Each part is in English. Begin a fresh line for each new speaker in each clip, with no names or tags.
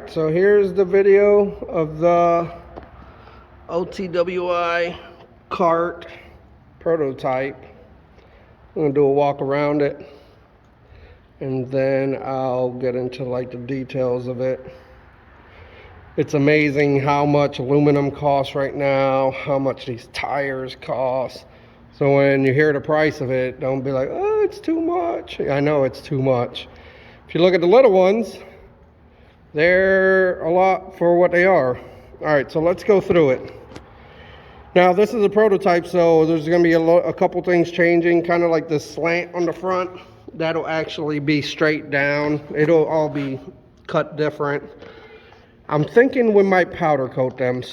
Alright, so here's the video of the OTWI cart prototype. I'm going to do a walk around it, and then I'll get into like the details of it. It's amazing how much aluminum costs right now, how much these tires cost. So when you hear the price of it, don't be like, oh, it's too much. I know it's too much. If you look at the little ones, they're a lot for what they are. All right, so let's go through it. Now, this is a prototype, so there's going to be a couple things changing, kind of like this slant on the front. That'll actually be straight down. It'll all be cut different. I'm thinking we might powder coat them,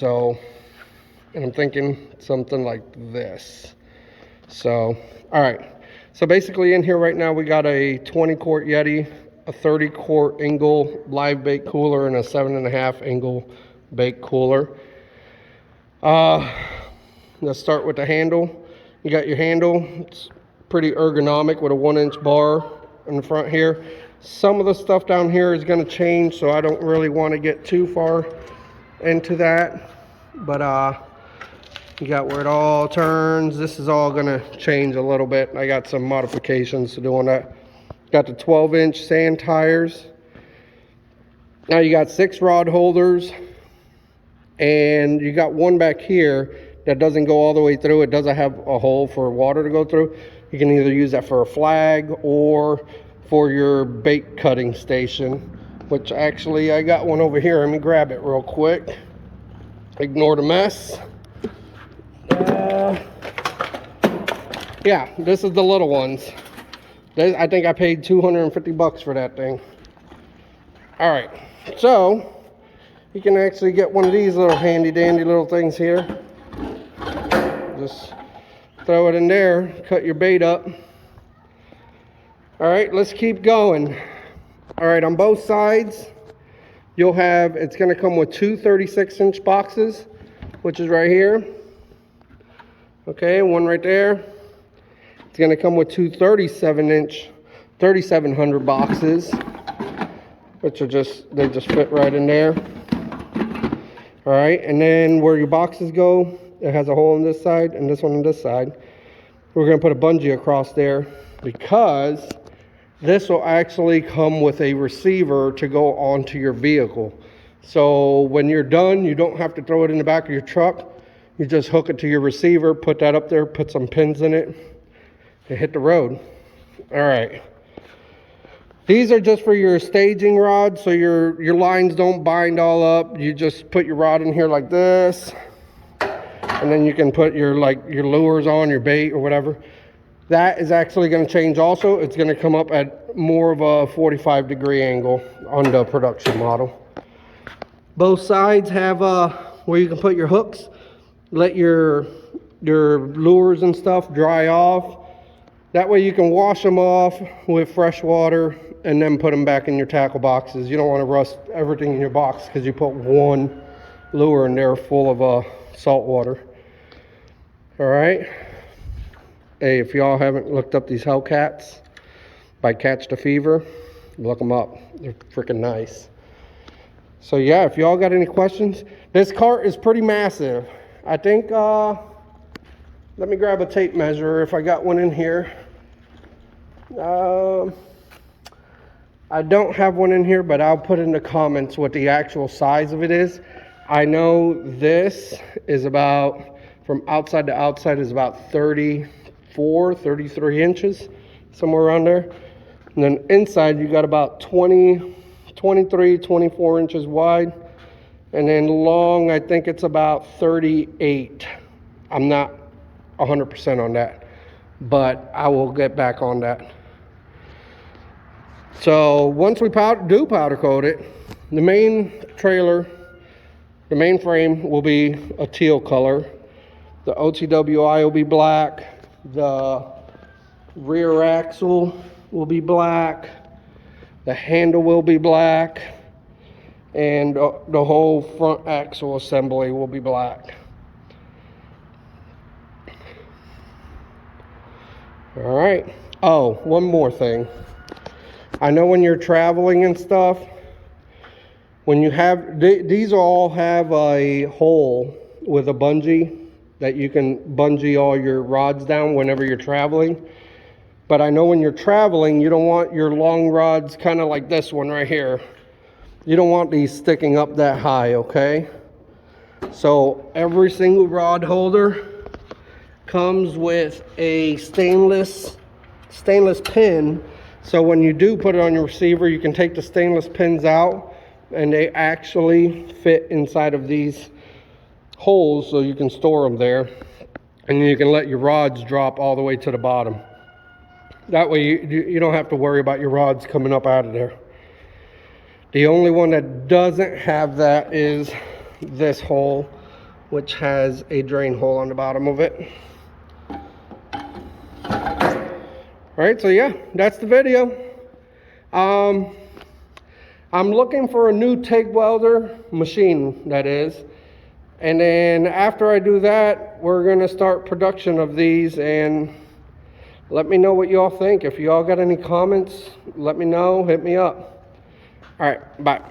and I'm thinking something like this. So, all right. So basically in here right now, we got a 20-quart Yeti, a 30-quart Engel live bait cooler, and a 7.5 Engel bait cooler. Let's start with the handle. You got your handle. It's pretty ergonomic with a 1-inch bar in the front here. Some of the stuff down here is going to change, so I don't really want to get too far into that. But you got where it all turns. This is all going to change a little bit. I got some modifications to do on that. Got the 12-inch sand tires. Now you got 6 rod holders, and you got one back here that doesn't go all the way through. It doesn't have a hole for water to go through. You can either use that for a flag or for your bait cutting station, which actually I got one over here. Let me grab it real quick. Ignore the mess. Yeah, this is the little ones. I think I paid 250 bucks for that thing. All right, so you can actually get one of these little handy dandy little things here. Just throw it in there, cut your bait up. All right, let's keep going. All right, on both sides, you'll have, it's gonna come with 2 36-inch boxes, which is right here. Okay, one right there. It's gonna come with 2 37-inch, 3700 boxes, which are they just fit right in there. All right, and then where your boxes go, it has a hole on this side and this one on this side. We're gonna put a bungee across there because this will actually come with a receiver to go onto your vehicle. So when you're done, you don't have to throw it in the back of your truck. You just hook it to your receiver, put that up there, put some pins in it, and hit the road. All right. These are just for your staging rod, so your lines don't bind all up. You just put your rod in here like this, and then you can put your lures on, your bait or whatever. That is actually going to change also. It's going to come up at more of a 45-degree angle on the production model. Both sides have where you can put your hooks. Let your lures and stuff dry off. That way you can wash them off with fresh water and then put them back in your tackle boxes. You don't want to rust everything in your box because you put one lure in there full of salt water. All right. Hey, if y'all haven't looked up these Hellcats by Catch the Fever, look them up. They're freaking nice. So yeah, if y'all got any questions, this cart is pretty massive. I think, let me grab a tape measure if I got one in here. I don't have one in here, but I'll put in the comments what the actual size of it is. I know this is about, from outside to outside, is about 34, 33 inches, somewhere around there. And then inside you got about 23, 24 inches wide. And then long, I think it's about 38. I'm not 100% on that, but I will get back on that. So once we do powder coat it, the main trailer, the main frame will be a teal color. The OTWI will be black. The rear axle will be black. The handle will be black. And the whole front axle assembly will be black. All right. Oh, one more thing. I know when you're traveling and stuff, When you have, these all have a hole with a bungee that you can bungee all your rods down whenever you're traveling. But I know when you're traveling, you don't want your long rods kind of like this one right here. You don't want these sticking up that high, okay? So every single rod holder comes with a stainless pin. So when you do put it on your receiver, you can take the stainless pins out and they actually fit inside of these holes, so you can store them there. And you can let your rods drop all the way to the bottom. That way you don't have to worry about your rods coming up out of there. The only one that doesn't have that is this hole, which has a drain hole on the bottom of it. All right, so yeah, that's the video. I'm looking for a new TIG welder machine, that is. And then after I do that, we're gonna start production of these, and let me know what y'all think. If y'all got any comments, let me know, hit me up. All right, bye.